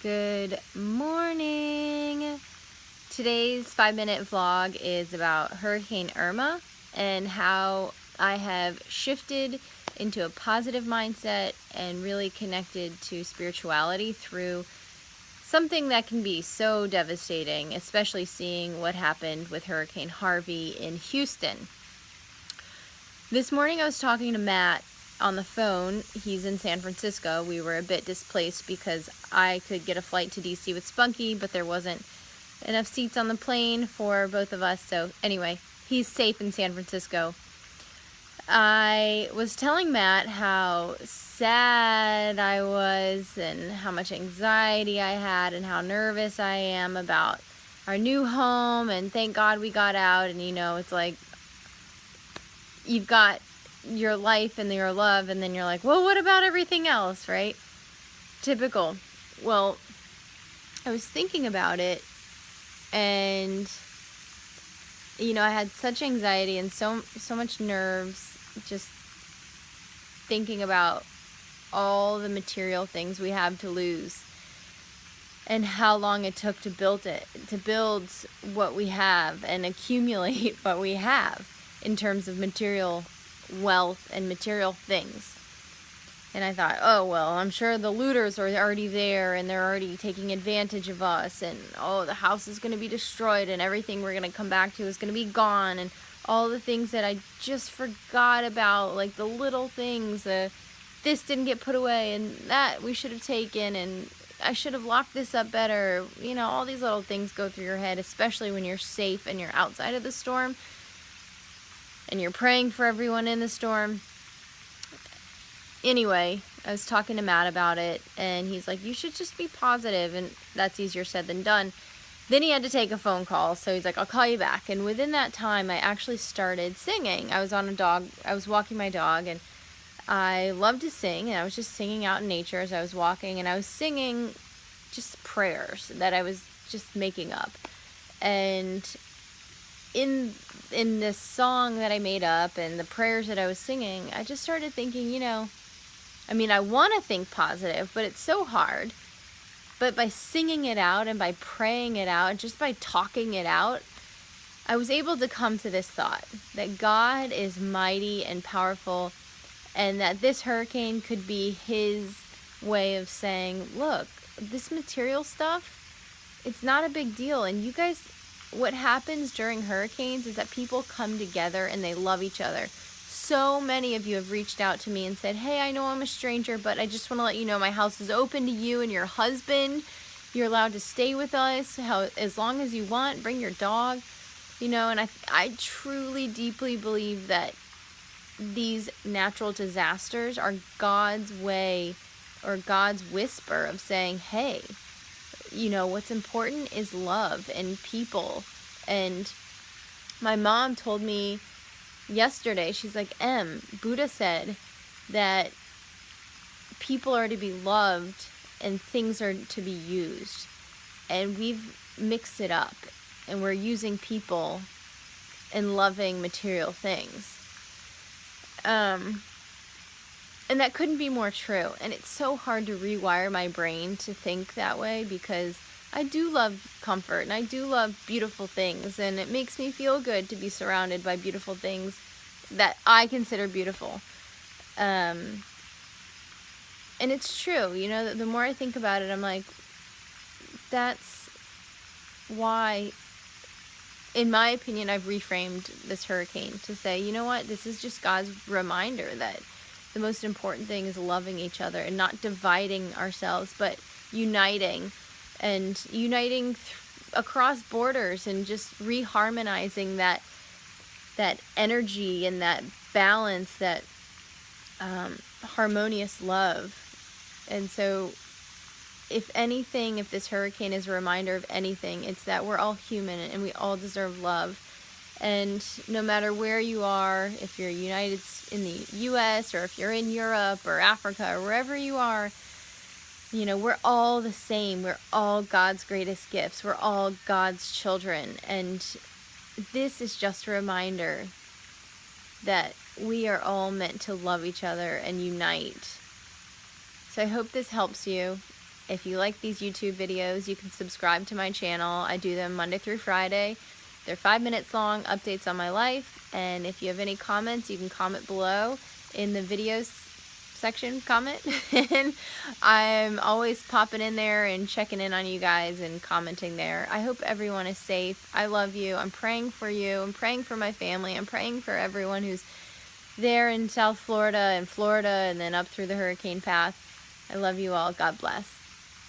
Good morning. Today's 5-minute vlog is about Hurricane Irma and how I have shifted into a positive mindset and really connected to spirituality through something that can be so devastating, especially seeing what happened with Hurricane Harvey in Houston. This morning I was talking to Matt on the phone. He's in San Francisco. We were a bit displaced because I could get a flight to DC with Spunky, but there wasn't enough seats on the plane for both of us. So anyway, he's safe in San Francisco. I was telling Matt how sad I was and how much anxiety I had and how nervous I am about our new home, and thank God we got out. And it's like you've got your life and your love, and then you're like, well, what about everything else, right? Typical. Well, I was thinking about it, and I had such anxiety and so much nerves just thinking about all the material things we have to lose and how long it took to build what we have and accumulate what we have in terms of material wealth and material things. And I thought, oh, well, I'm sure the looters are already there and they're already taking advantage of us, and the house is going to be destroyed and everything we're going to come back to is going to be gone, and all the things that I just forgot about, like the little things, this didn't get put away and that we should have taken, and I should have locked this up better. All these little things go through your head, especially when you're safe and you're outside of the storm and you're praying for everyone in the storm. Anyway, I was talking to Matt about it, and he's like, you should just be positive, and that's easier said than done. Then he had to take a phone call, so he's like, I'll call you back. And within that time, I actually started singing. I was walking my dog, and I love to sing, and I was just singing out in nature as I was walking, and I was singing just prayers that I was just making up. And in this song that I made up and the prayers that I was singing, I just started thinking, I want to think positive, but it's so hard. But by singing it out and by praying it out, just by talking it out, I was able to come to this thought that God is mighty and powerful, and that this hurricane could be his way of saying, look, this material stuff, it's not a big deal. And you guys, what happens during hurricanes is that people come together and they love each other. So many of you have reached out to me and said, hey, I know I'm a stranger, but I just want to let you know my house is open to you and your husband. You're allowed to stay with us as long as you want. Bring your dog. And I truly, deeply believe that these natural disasters are God's way or God's whisper of saying, hey, what's important is love and people. And my mom told me yesterday, she's like, Buddha said that people are to be loved and things are to be used. And we've mixed it up, and we're using people and loving material things. And that couldn't be more true. And it's so hard to rewire my brain to think that way, because I do love comfort and I do love beautiful things, and it makes me feel good to be surrounded by beautiful things that I consider beautiful. And it's true, the more I think about it, I'm like, that's why, in my opinion, I've reframed this hurricane to say, you know what, this is just God's reminder that the most important thing is loving each other and not dividing ourselves, but uniting across borders and just reharmonizing that energy and that balance, that harmonious love. And so if this hurricane is a reminder of anything, it's that we're all human and we all deserve love. And no matter where you are, if you're in the U.S. or if you're in Europe or Africa or wherever you are, we're all the same. We're all God's greatest gifts. We're all God's children. And this is just a reminder that we are all meant to love each other and unite. So I hope this helps you. If you like these YouTube videos, you can subscribe to my channel. I do them Monday through Friday. They're 5 minutes long, updates on my life. And if you have any comments, you can comment below in the videos section, comment. And I'm always popping in there and checking in on you guys and commenting there. I hope everyone is safe. I love you. I'm praying for you. I'm praying for my family. I'm praying for everyone who's there in South Florida and then up through the hurricane path. I love you all. God bless.